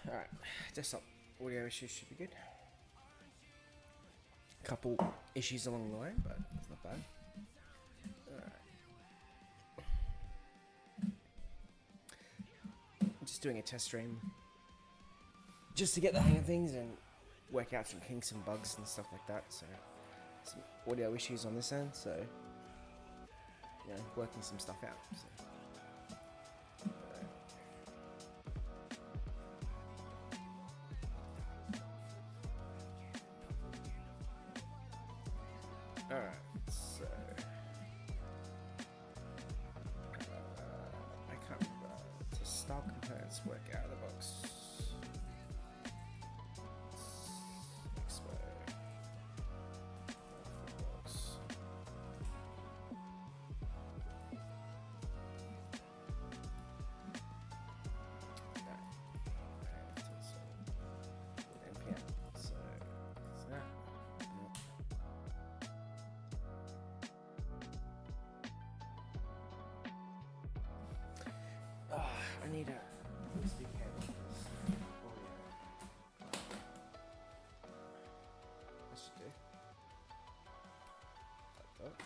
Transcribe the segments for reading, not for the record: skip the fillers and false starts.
Alright, desktop audio issues should be good. Couple issues along the way, but it's not bad. Alright. I'm just doing a test stream just to get the hang of things and work out some kinks and bugs and stuff like that. So, some audio issues on this end, so, you know, working some stuff out. So. Alright, so I can't remember to style components work out of the box. Expo. Box. NPM. So that's that. I need a USB cable for this audio. That should do. Like that.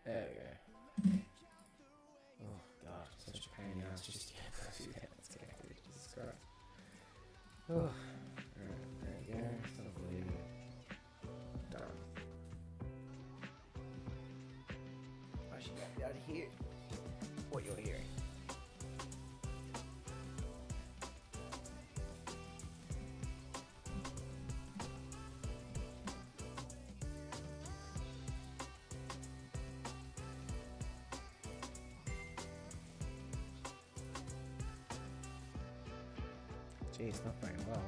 There we go. Oh god, such a pain in the ass just to get those two heads connected. Jesus Christ. Oh. Alright, there we go. Still believe it. Done. I should be able to hear what you're hearing. Jeez, not very well.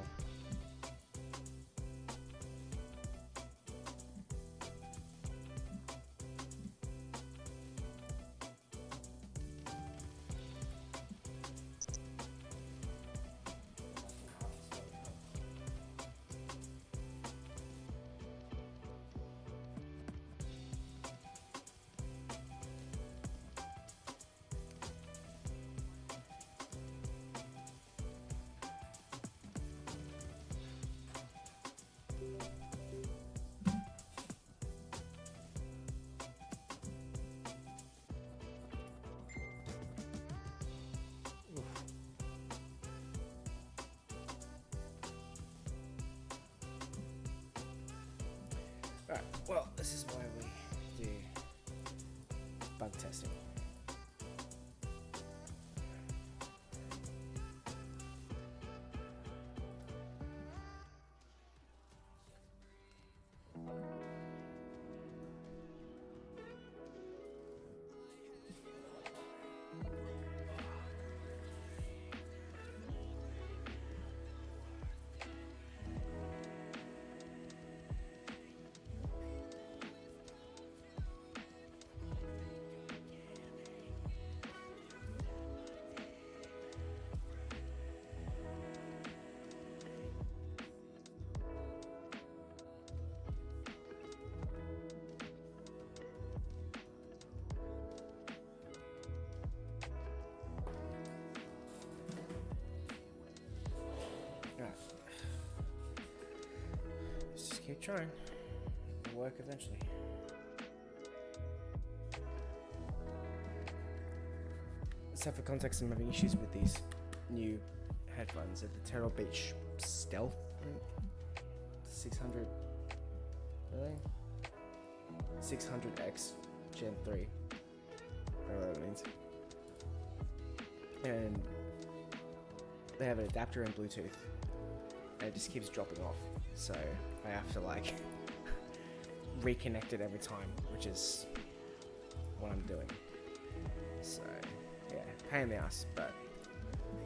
Well, this is why we do bug testing. Just keep trying. It'll work eventually. So for context, I'm having issues with these new headphones. They're the Terrell Beach Stealth, I think. 600, really? 600X Gen 3. I don't know what that means. And they have an adapter and Bluetooth. And it just keeps dropping off. So I have to like reconnect it every time, which is what I'm doing. So yeah, pain in the ass, but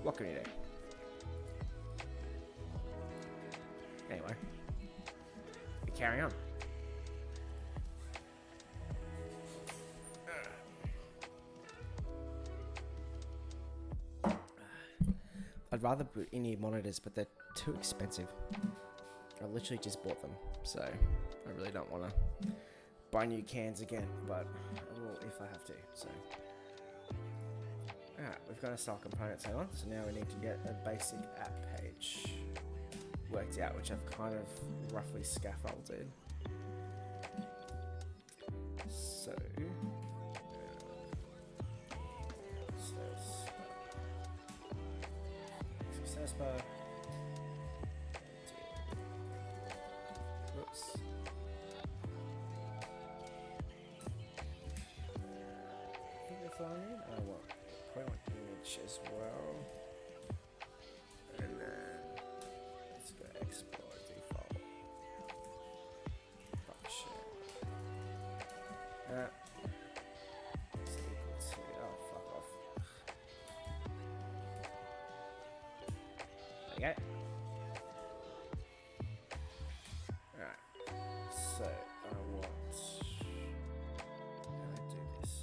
what can you do? Anyway, we carry on. I'd rather put in-ear monitors, but they're too expensive. I literally just bought them, so I really don't want to buy new cans again, but I will if I have to. So, alright, we've got a style component tag on, so now we need to get a basic app page worked out, which I've kind of roughly scaffolded. So, success bar. Whoops. I think that's all I need. I want point image as well. And then let's go export default function. It's equal to, oh fuck off. Okay. Alright. So I want, how do I do this?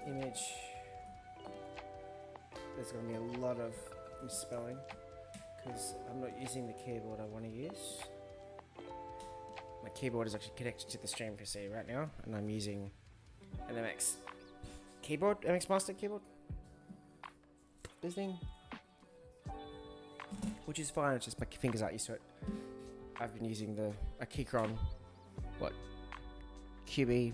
Image. There's going to be a lot of misspelling because I'm not using the keyboard I want to use. My keyboard is actually connected to the stream PC right now, and I'm using an MX keyboard, MX Master keyboard. This thing, which is fine. It's just my fingers aren't used to it. I've been using a Keychron, QB.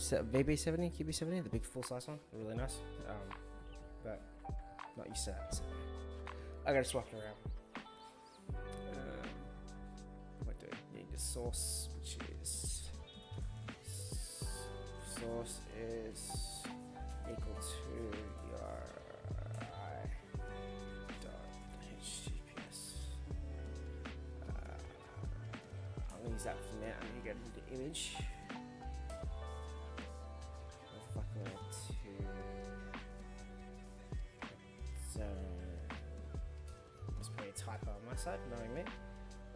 VB70, QB70, the big full-size one, they're really nice, but not used to that, so I gotta swap it around. What do I need? The source, which is equal to your i.htps. I'm gonna use that for now. I'm gonna go to the image. There's probably a typo on my side, knowing me.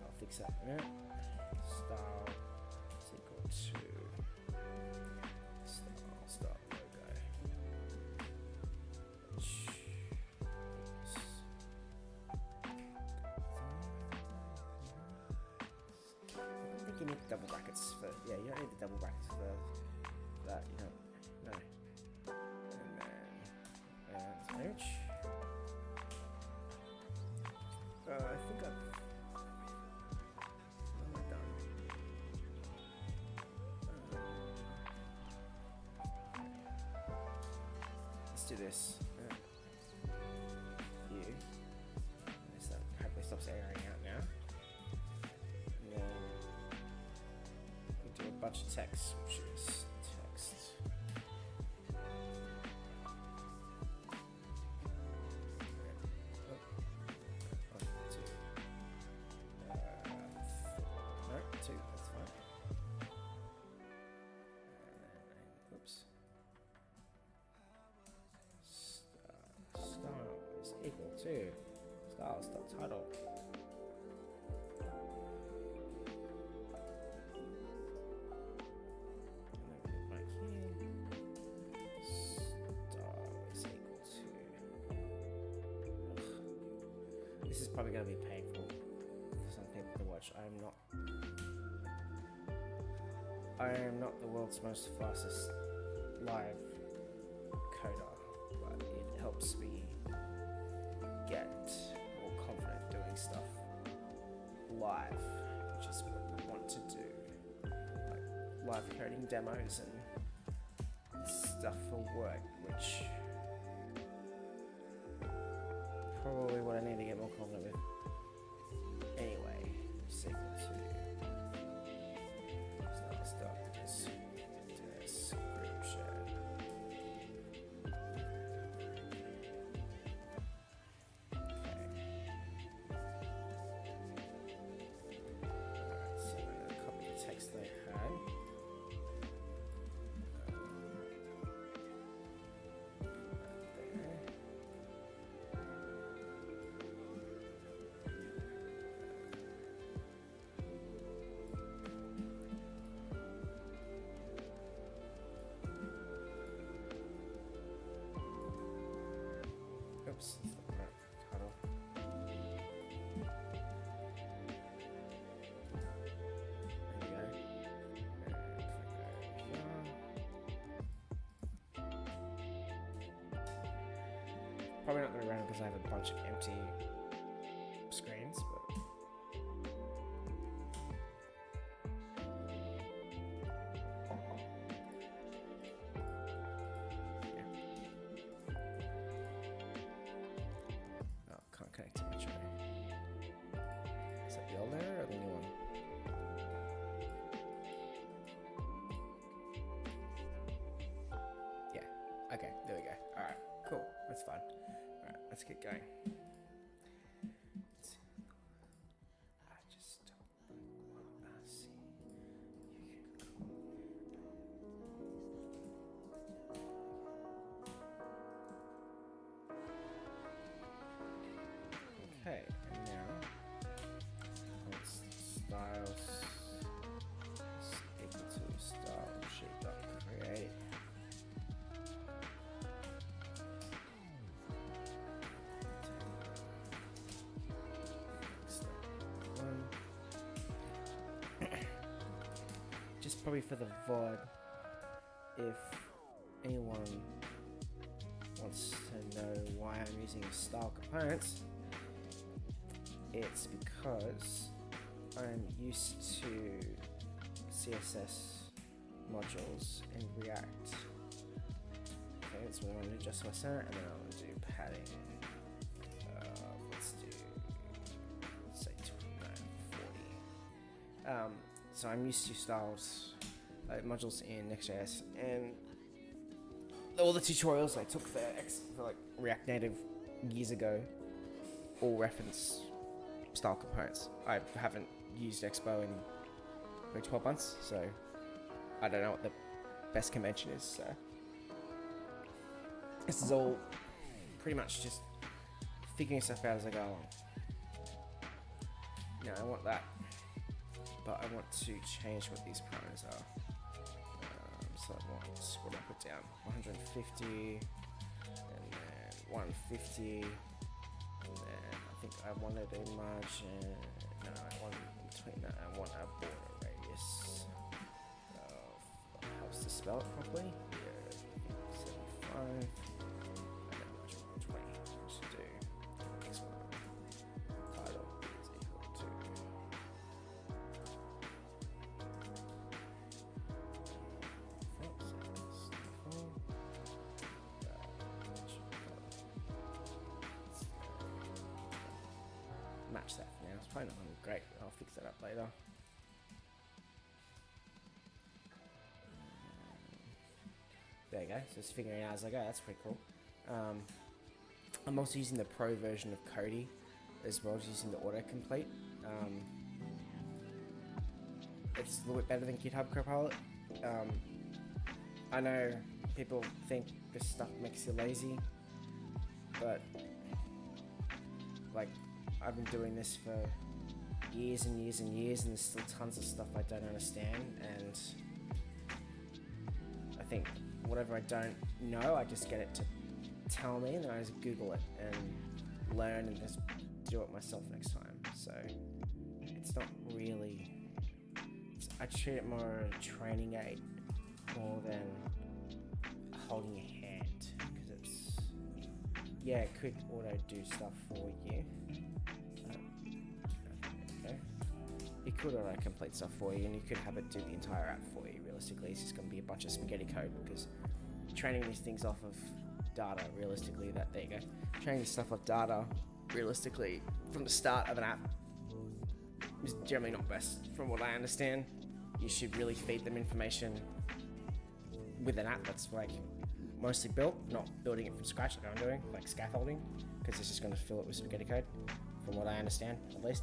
I'll fix that in a minute. Style is equal to style logo. Which is I don't think you need double brackets for, yeah, you don't need the double brackets for that, you don't. No. And then image. I this? View. So hopefully it stops airing out now. And then we do a bunch of text, which is text. Two, that's fine. Oops. Style is equal to styles.title. And then right here, style is equal to. This is probably going to be painful for some people to watch. I am not the world's most fastest live coder, but it helps me get more confident doing stuff live, which is what I want to do, like live coding demos and stuff for work, which probably what I need to get more confident with. Anyway, it's equal to description. So I'm going to copy the text they had. Oops, that's not right title. There we go. Probably not going to run because I have a bunch of empty screens, but connect to my tray. Is that the old error or the new one? Yeah. Okay, there we go. Alright, cool. That's fine. Alright, let's get going. I just don't like what I see. Okay, and now let's styles is equal to style shape.create. Just probably for the VOD, if anyone wants to know why I'm using style components, it's because I'm used to CSS modules in React. Okay, so I'm going to adjust my center and then I'm going to do padding. Let's say 29, 40. So I'm used to styles modules in Next.js, and all the tutorials I took for like React Native years ago all reference style components. I haven't used Expo in like 12 months, so I don't know what the best convention is. So this is all pretty much just figuring stuff out as I go along. Now I want that, but I want to change what these parameters are. So I want what I put down: 150, and then 150, and then I think I wanted a margin. No, I want in between that. I want a border radius of what helps to spell it properly. Yeah, 75. And then margin 120. So I should do the next one. Title is equal to. Hold on, great. I'll fix that up later. There you go. So it's figuring out as I go. That's pretty cool. I'm also using the pro version of Kodi as well, just using the autocomplete. It's a little bit better than GitHub Copilot. I know people think this stuff makes you lazy, but like I've been doing this for years and years and years, and there's still tons of stuff I don't understand, and I think whatever I don't know, I just get it to tell me, and then I just Google it and learn and just do it myself next time. So it's not really, I treat it more as a training aid more than holding your hand, because it's, yeah, it could auto do stuff for you. Okay. It could auto complete stuff for you, and you could have it do the entire app for you. Realistically, it's just going to be a bunch of spaghetti code, because training these things off of data, realistically, there you go. Training this stuff off data, realistically, from the start of an app is generally not best. From what I understand, you should really feed them information with an app that's like mostly built, not building it from scratch like I'm doing, like scaffolding, because it's just going to fill it with spaghetti code, from what I understand, at least.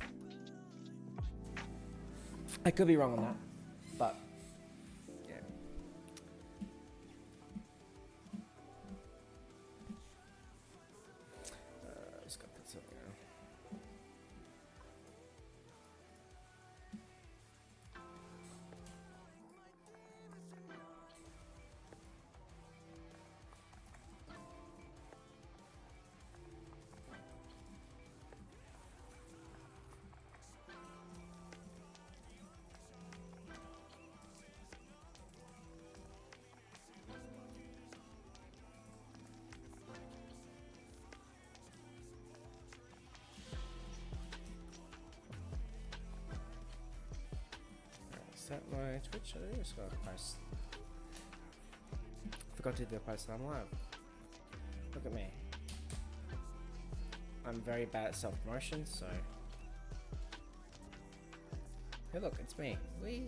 I could be wrong on that, but yeah. Just got that something now. Set my Twitch. I just got to post. Forgot to do the post on live. Look at me. I'm very bad at self-promotion, so. Hey, look, it's me. Whee!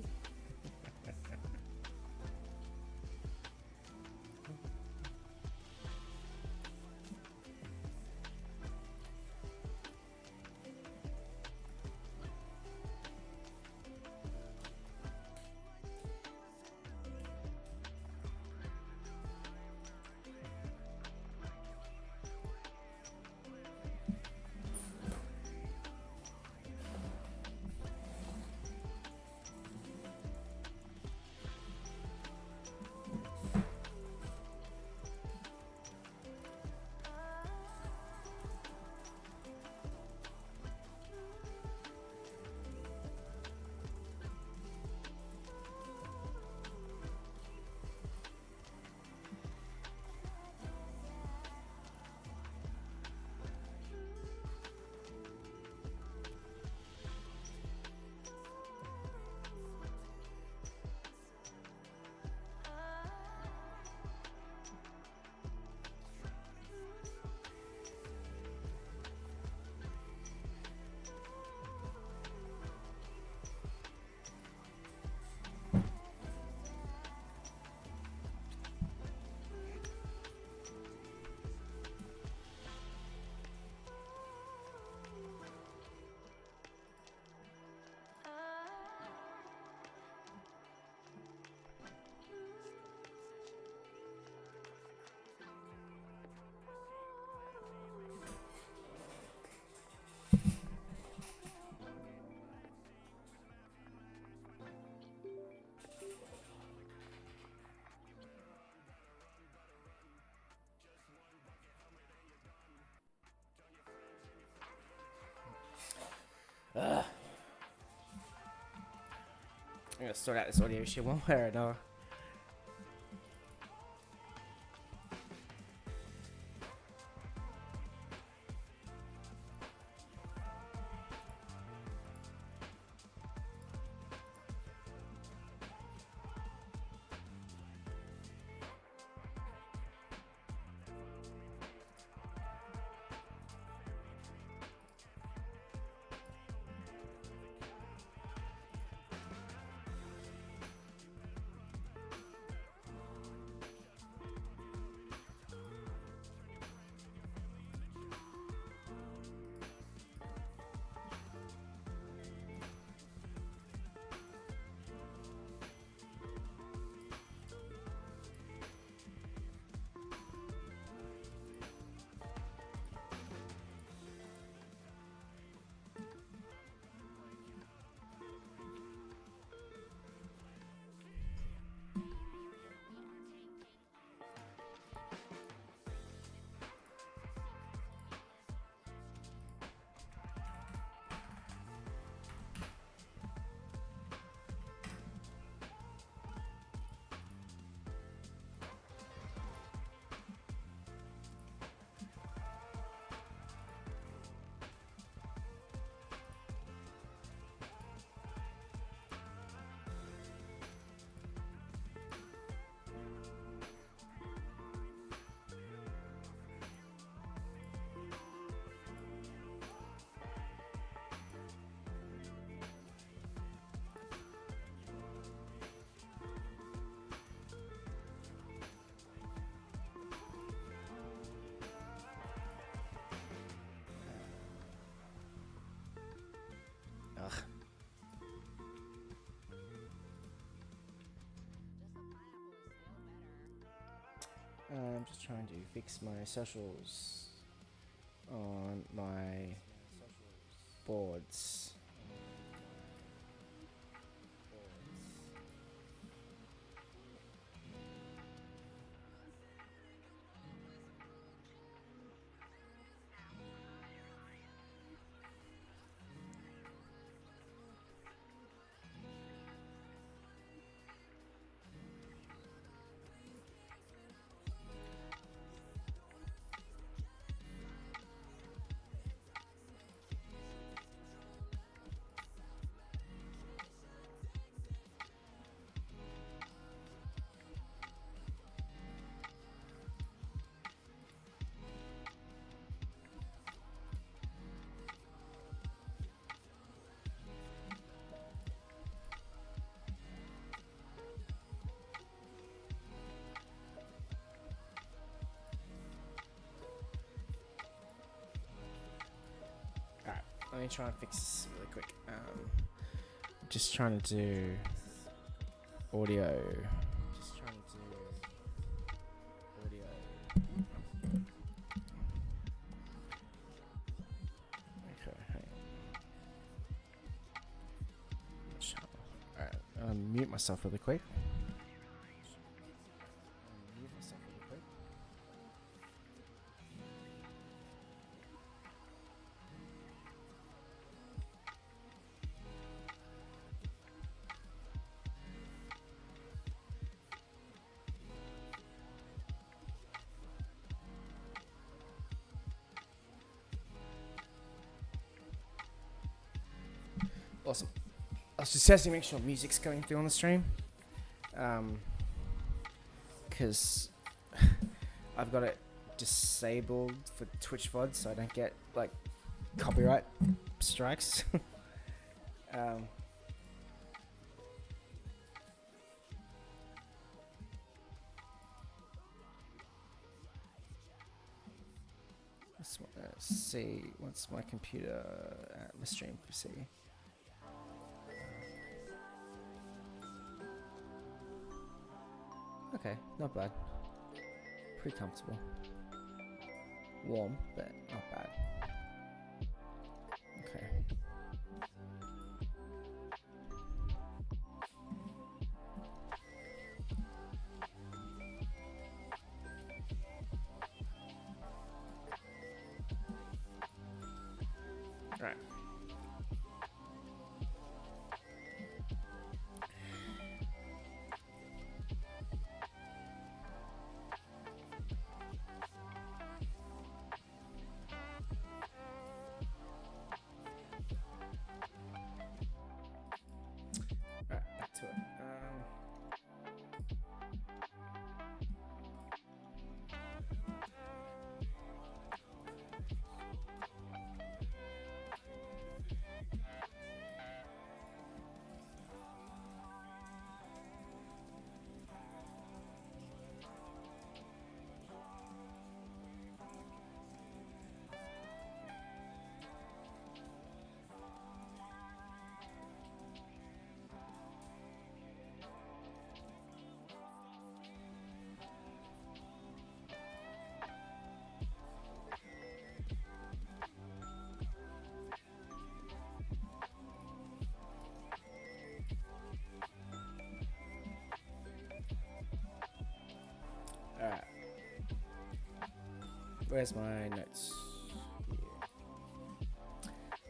I'm gonna sort out this audio shit one way or another. I'm just trying to fix my socials on my boards. Alright, let me try and fix this really quick. Just trying to do audio. Just trying to do audio. Okay, hang on. Alright, mute myself really quick. Awesome. I was just testing to make sure music's going through on the stream. Because I've got it disabled for Twitch VODs so I don't get like copyright strikes. Let's see, what's my computer Livestream PC? Okay, not bad. Pretty comfortable. Warm, but not bad. Okay. Alright. Back to it. Alright. Where's my notes?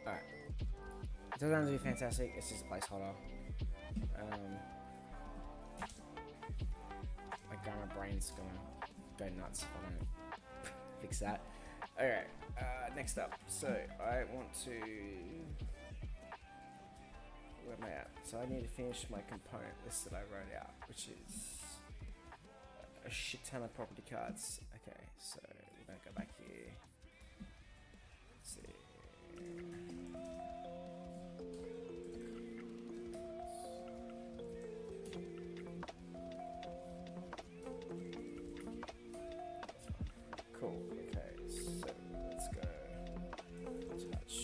Alright. It doesn't have to be fantastic, it's just a placeholder. My grammar brain's gonna go nuts if I don't fix that. Alright, next up. So, I want to... Where am I at? So I need to finish my component list that I wrote out, which is a shit ton of property cards. Okay, so we're gonna go back here. Let's see. Cool. Okay, so let's go. Touch.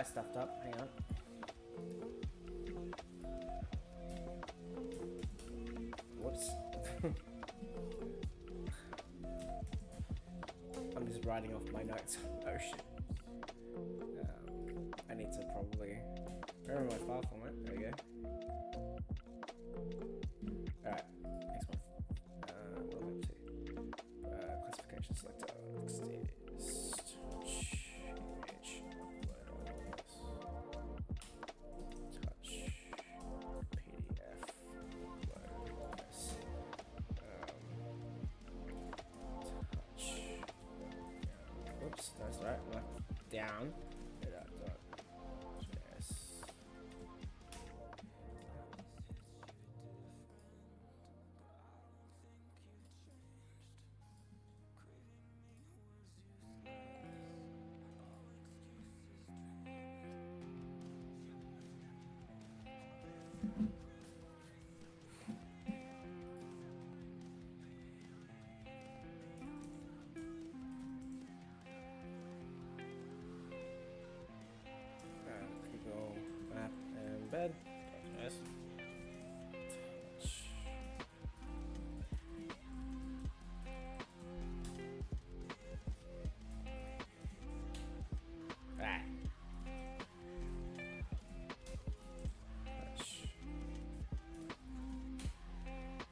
I stuffed up. Hang on. Whoops. I'm just writing off my notes. Oh shit. I need to probably... Where am I far from it? There we go. Alright, next one. What am I up to? Classification selector. Text, touch, image, touch, PDF, touch, whoops, that's right, left down. Google map and bed. Yes.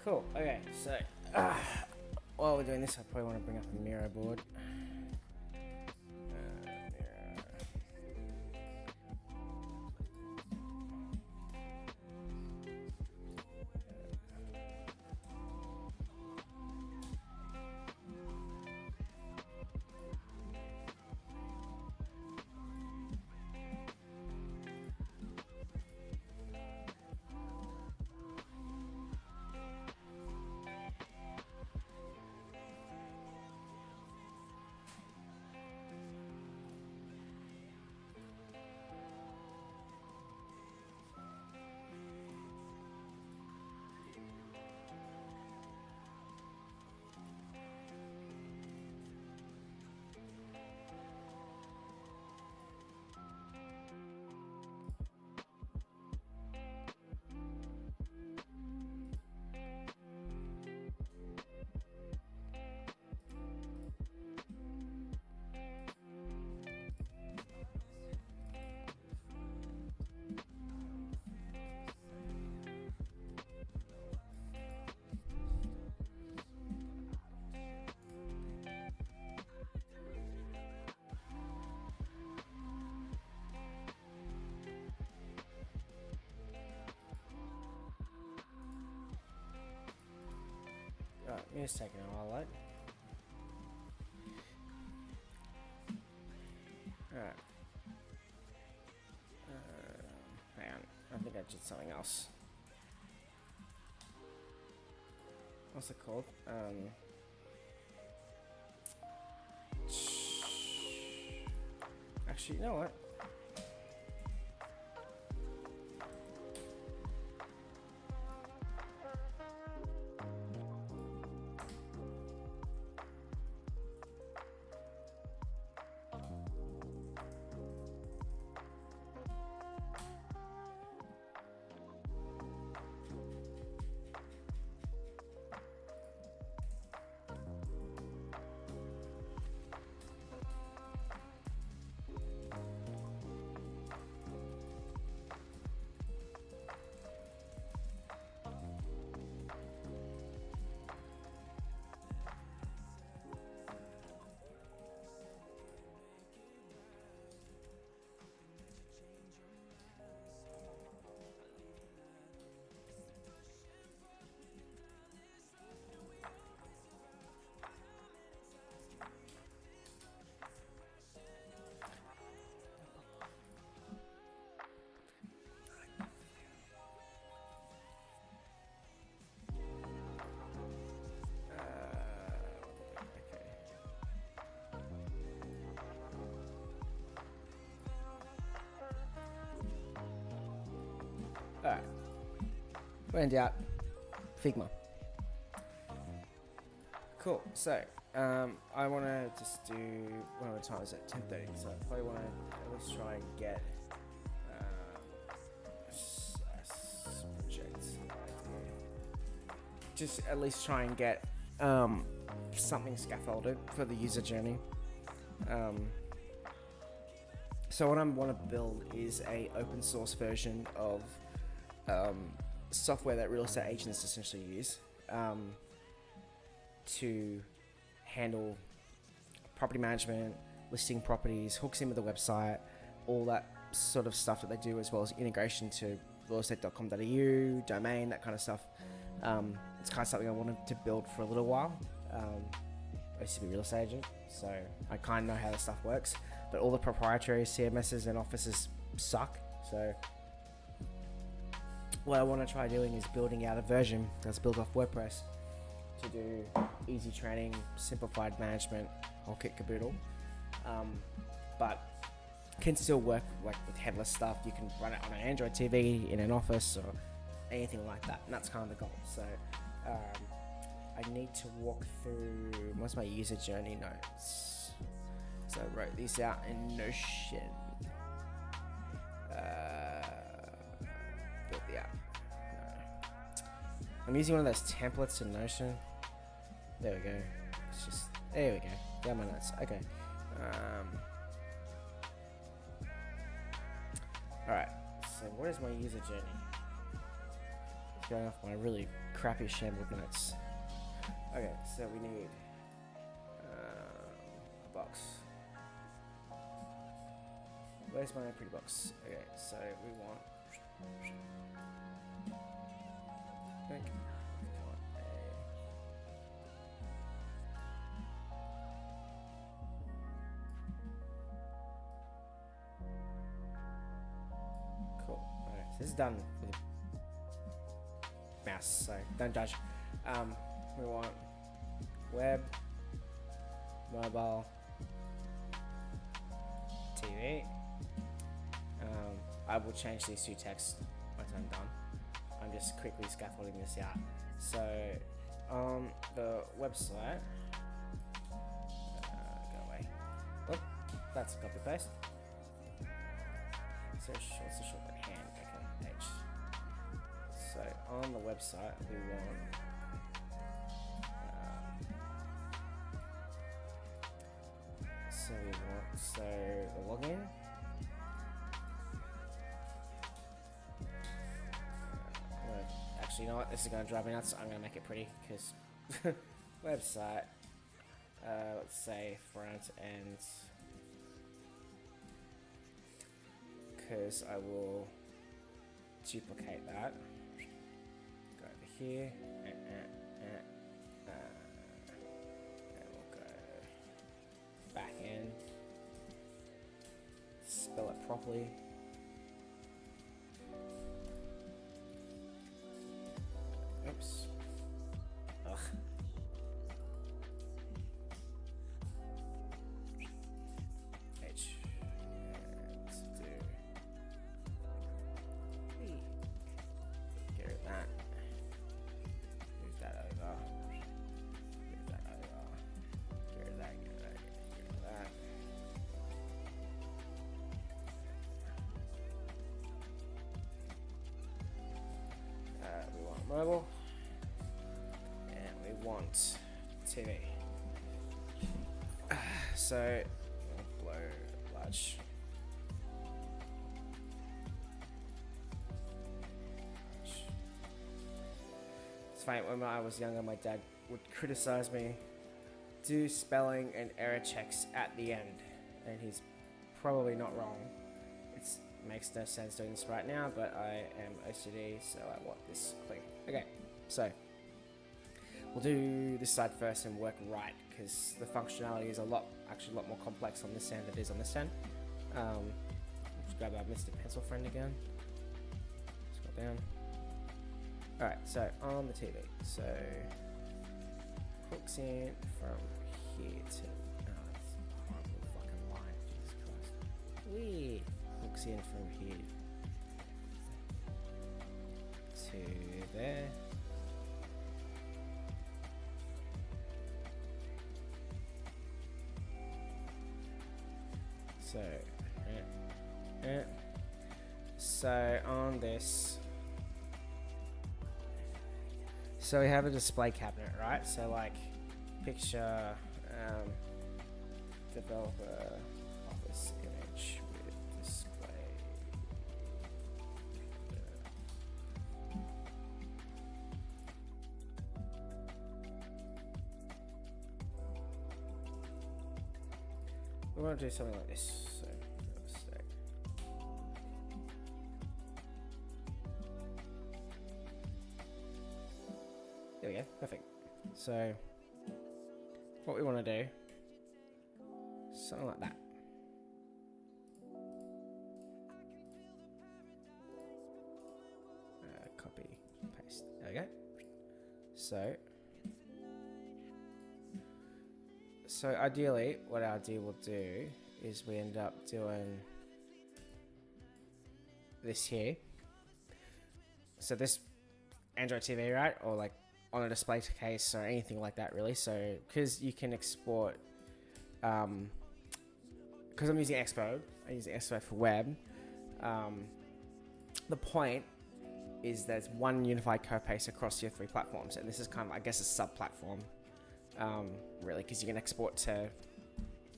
Cool. Okay, so while we're doing this, I probably want to bring up the Miro board. It's taking a while, right? Alright. Hang on. I think I did something else. What's it called? Actually, you know what? Alright. When in doubt, Figma. Cool. So, I want to just do... What time is it? 10:30. So I probably want to at least try and get just at least try and get something scaffolded for the user journey. So what I want to build is a open source version of software that real estate agents essentially use to handle property management, listing properties, hooks in with the website, all that sort of stuff that they do, as well as integration to realestate.com.au, domain, that kind of stuff. It's kind of something I wanted to build for a little while. I used to be a real estate agent, so I kind of know how this stuff works, but all the proprietary CMSs and offices suck. So what I want to try doing is building out a version that's built off WordPress to do easy training, simplified management, whole kit caboodle, but can still work like with headless stuff. You can run it on an Android TV in an office or anything like that, and that's kind of the goal. So I need to walk through what's my user journey notes. So I wrote these out in Notion. Built the app. No. I'm using one of those templates in Notion. There we go. It's just, there we go. Got my notes. Okay. Alright. So what is my user journey? It's going off my really crappy shambled notes. Okay, so we need a box. Where's my pretty box? Okay, so we want cool. Alright, so this is done with the mouse, so don't judge. We want web, mobile, TV. I will change these two texts once I'm done. I'm just quickly scaffolding this out. So on the website, go away. Oh, that's copy paste. So what's the shortcut? Hand. Okay, H. So on the website, we want the login. Actually, you know what? This is going to drive me nuts. I'm going to make it pretty because website. Let's say front end, because I will duplicate that. Go over here. And we'll go back in. Spell it properly. Oops. Ugh. H. And do. Get rid of that. Move that over. Move that over. Get rid of that. Get rid of that. Get rid of that. We want mobile, and we want TV. So, blow large. It's funny, when I was younger, my dad would criticize me, do spelling and error checks at the end, and he's probably not wrong. Makes no sense doing this right now, but I am OCD, so I want this clean. Okay, so we'll do this side first and work right, because the functionality is actually a lot more complex on this end than it is on this end. Just grab our Mr. Pencil friend again. Scroll down. Alright, so on the TV, so hooks in from here to, that's a horrible fucking line, Jesus Christ. Wee! Hooks in from here to there. So on this, So we have a display cabinet, right? So like, picture, developer office image with display. We want to do something like this. So, there we go, perfect. So, what we want to do, something like that. Copy, paste. There we go. So ideally, what our idea will do is we end up doing this here. So this Android TV, right, or like on a display case or anything like that, really. So because you can export, because I'm using Expo, I use Expo for web. The point is there's one unified code base across your 3 platforms, and this is kind of, I guess, a sub-platform, really, because you can export to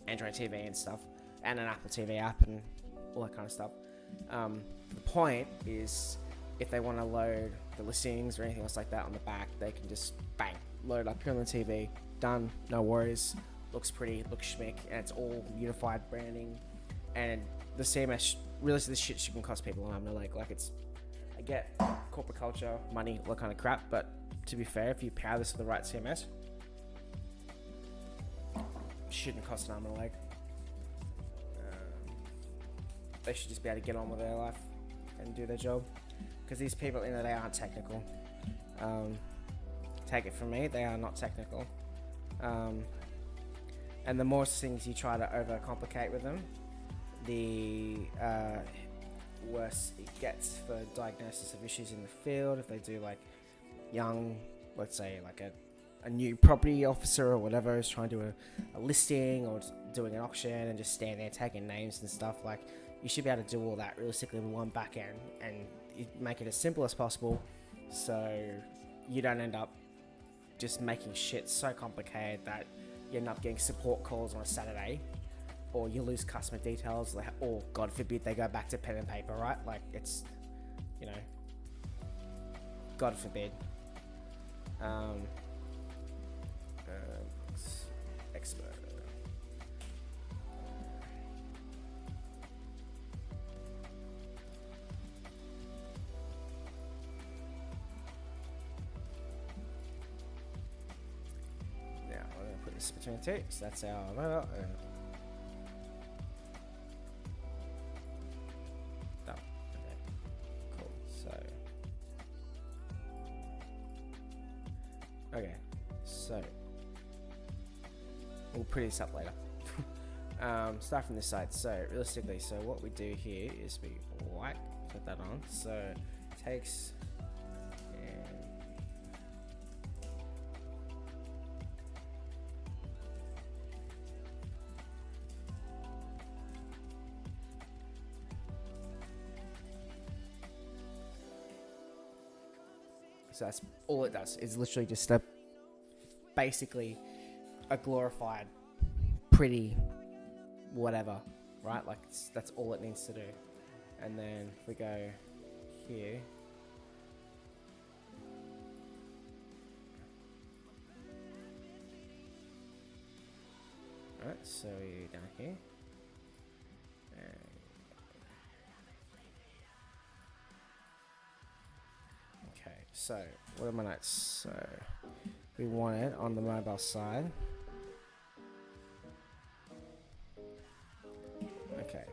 Android TV and stuff, and an Apple TV app and all that kind of stuff. The point is, if they want to load the listings or anything else like that on the back, they can just bang, load up here on the TV, done, no worries, looks pretty, looks schmick, and it's all unified branding. And the CMS, really, this shit shouldn't cost people an arm and a leg. Like, it's, I get corporate culture, money, all that kind of crap, but to be fair, if you power this with the right CMS, it shouldn't cost an arm and a leg. They should just be able to get on with their life and do their job, because these people at the end of the day aren't technical. Take it from me, they are not technical. And the more things you try to overcomplicate with them, the worse it gets for diagnosis of issues in the field. If they do like young, let's say like a new property officer or whatever is trying to do a listing or doing an auction and just stand there taking names and stuff, like, you should be able to do all that realistically with one back end and make it as simple as possible, so you don't end up just making shit so complicated that you end up getting support calls on a Saturday, or you lose customer details, or God forbid they go back to pen and paper, right? Like, it's, you know, God forbid. Expert. Now I'm going to put this between the two, so that's our logo. Done. Okay. Cool. Okay, so we'll pretty this up later. Start from this side. So realistically, so what we do here is we put that on. So it takes and so that's all it does. It's literally just basically a glorified, pretty, whatever, right? Like, that's all it needs to do. And then if we go here, alright, so down here, okay, so what are my notes? So we want it on the mobile side. Okay.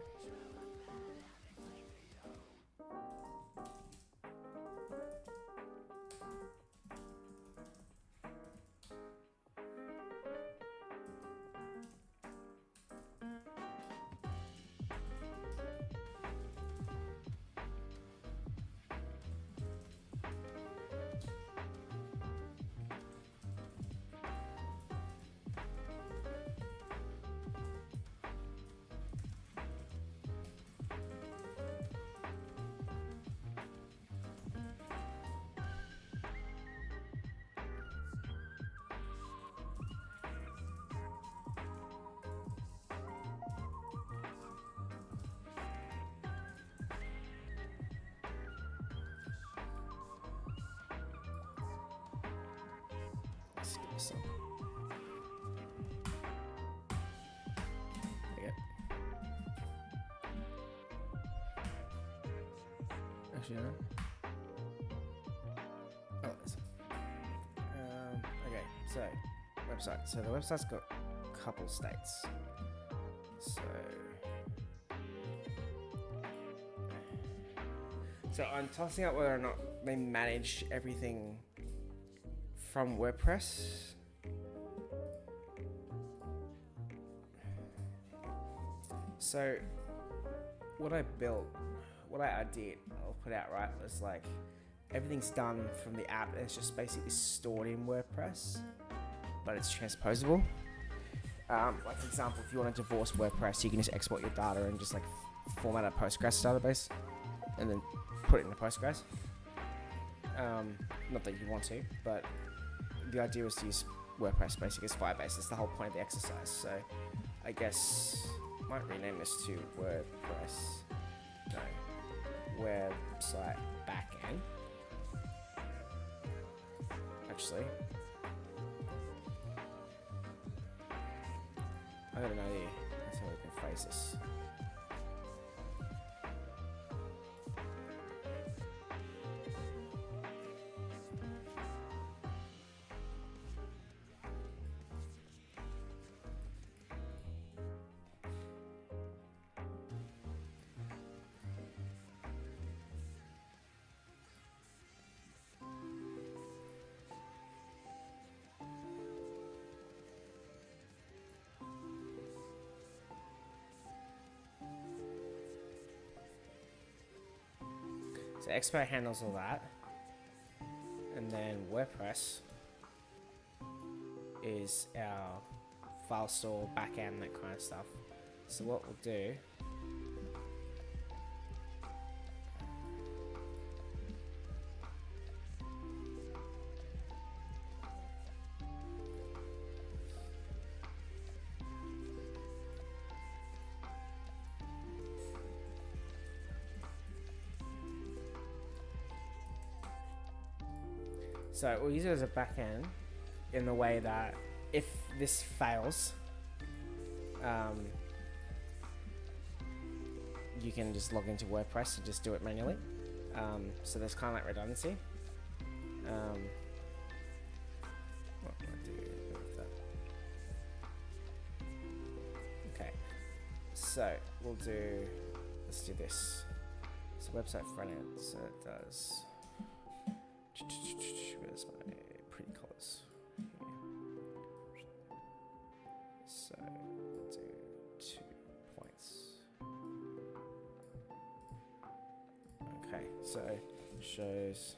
this one. There you go. Actually, no. Oh, this one. Okay, so website. So the website's got a couple states. So I'm tossing up whether or not they manage everything from WordPress. So what I built, what I did, I'll put out right, was like everything's done from the app. It's just basically stored in WordPress, but it's transposable. Like for example, if you want to divorce WordPress, you can just export your data and just like format a Postgres database, and then put it in the Postgres. Not that you want to, but the idea was to use WordPress basically as Firebase. That's the whole point of the exercise. So I guess I might rename this to WordPress, website backend. Actually, I got an idea. That's how we can phrase this. So Expo handles all that, and then WordPress is our file store, backend, that kind of stuff. So what we'll do, so we'll use it as a backend in the way that if this fails, you can just log into WordPress and just do it manually. So there's kind of like redundancy. What can I do with that? Okay, so we'll do, let's do this. So website front end, so it does. Where's my pretty colors? So we'll do 2 points. Okay, so shows.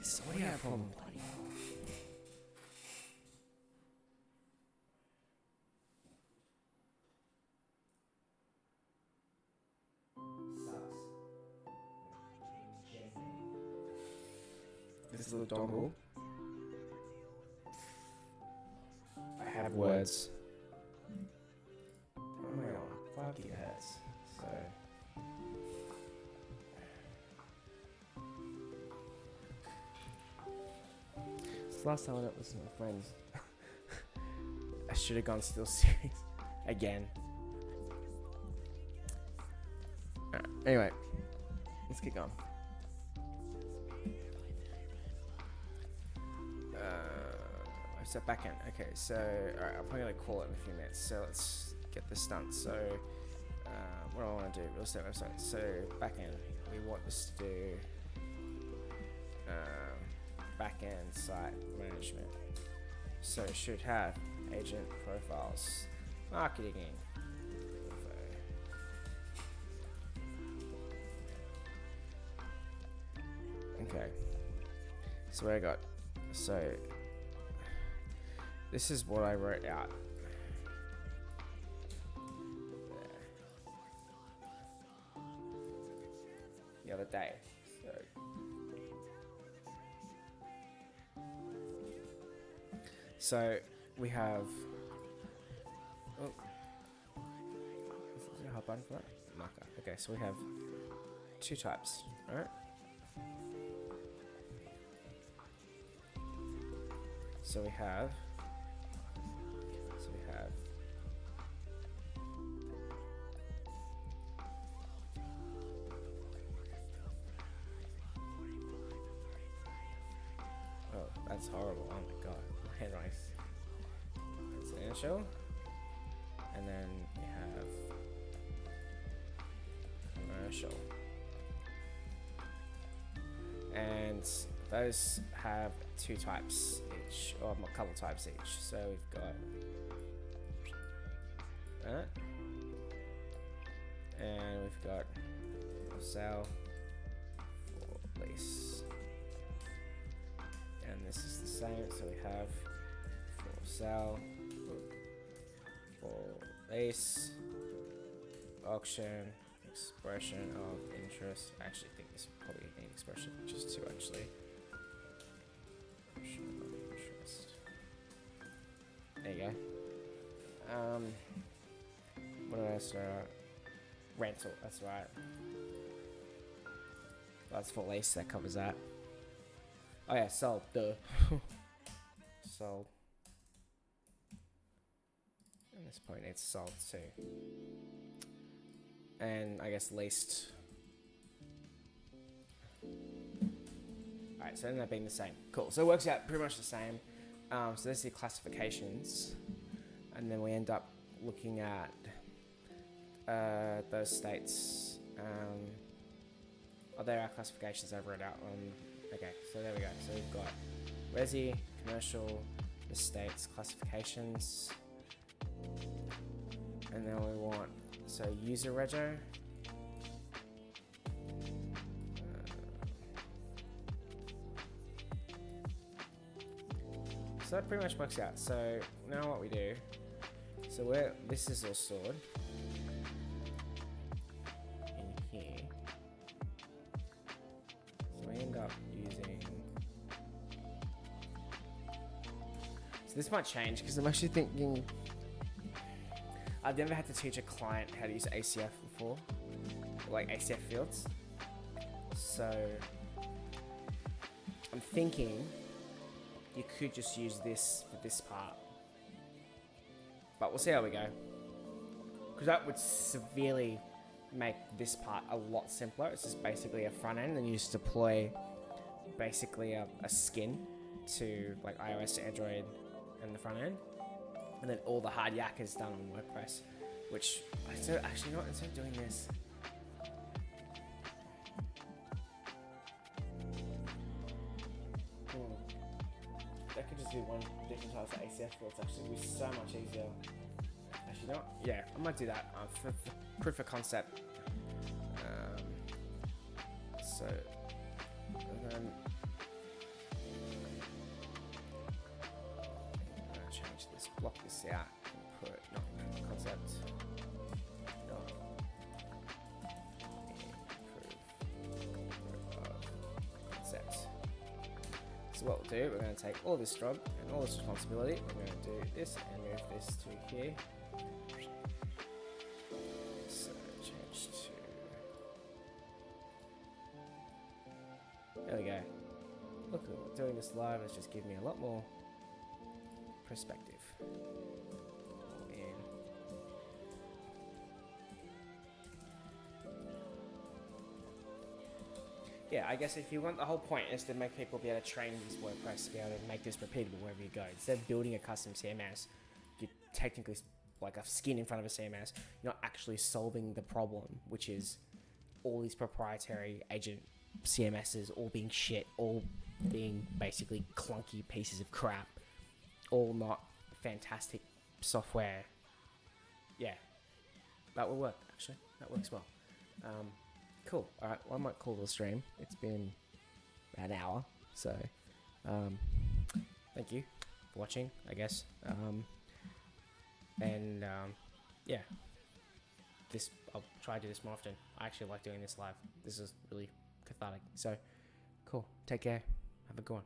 This audio problem. This little dongle. I have words. Oh my god, 5 gigahertz. So. was the last time I went with my friends? I should have gone Steel Series again. Anyway, let's get going. So back end. Okay, so alright, I'm probably gonna call it in a few minutes. So let's get this done. So what do I want to do? Real estate website. So back end. We want this to do back end site management. So it should have agent profiles, marketing. Okay. So what I got. So this is what I wrote out the other day. So we have. Oh, is there a hot button for that? Marker. Okay, so we have two types. All right. So we have. Oh, that's horrible. Oh my god. My handwriting's residential. And then we have commercial. And those have two types each, or a couple types each. So we've got that, and we've got for sale, for lease, and this is the same. So we have for sale, for lease, auction, expression of interest. I actually think this would probably need expression, just two actually. Expression of interest. There you go. What did I start? Rental, that's right. That's for lease, that covers that. Oh yeah, sold, duh. Sold. And this point needs sold too. And I guess leased. Alright, so it ended up being the same. Cool, so it works out pretty much the same. So there's the classifications. And then we end up looking at those states. There are classifications I've read out on. Okay, so there we go. So we've got resi, commercial, estates, classifications, and then we want user rego. So that pretty much works out. So now what we do. So this is all stored in here. So we end up using. So this might change because I'm actually thinking. I've never had to teach a client how to use ACF before, like ACF fields. So I'm thinking you could just use this for this part. But we'll see how we go. Because that would severely make this part a lot simpler. It's just basically a front end, and you just deploy basically a skin to like iOS to Android and the front end. And then all the hard yak is done on WordPress. Which, actually not, instead of doing this. I could just do one different type of ACF fields, actually. It would be so much easier. Actually, not. Yeah, I might do that for proof of concept. And then I'm gonna change this, block this out, and put not proof of concept. Not proof of concept. So what we'll do, we're going to take all this job and all this responsibility. We're going to do this and move this to here. So change to. There we go. look, doing this live has just given me a lot more perspective. Oh, man. Yeah, I guess if you want, the whole point is to make people be able to train these WordPress to be able to make this repeatable wherever you go. Instead of building a custom CMS, you technically like a skin in front of a CMS, you're not actually solving the problem, which is all these proprietary agent CMSs all being shit, all being basically clunky pieces of crap, all not fantastic software. Yeah, that will work, actually. That works well. Cool. All right, well, I might call the stream. It's been about an hour, so thank you for watching, I guess. Yeah, I'll try to do this more often. I actually like doing this live. This is really cathartic. So, cool. Take care. Have a good one.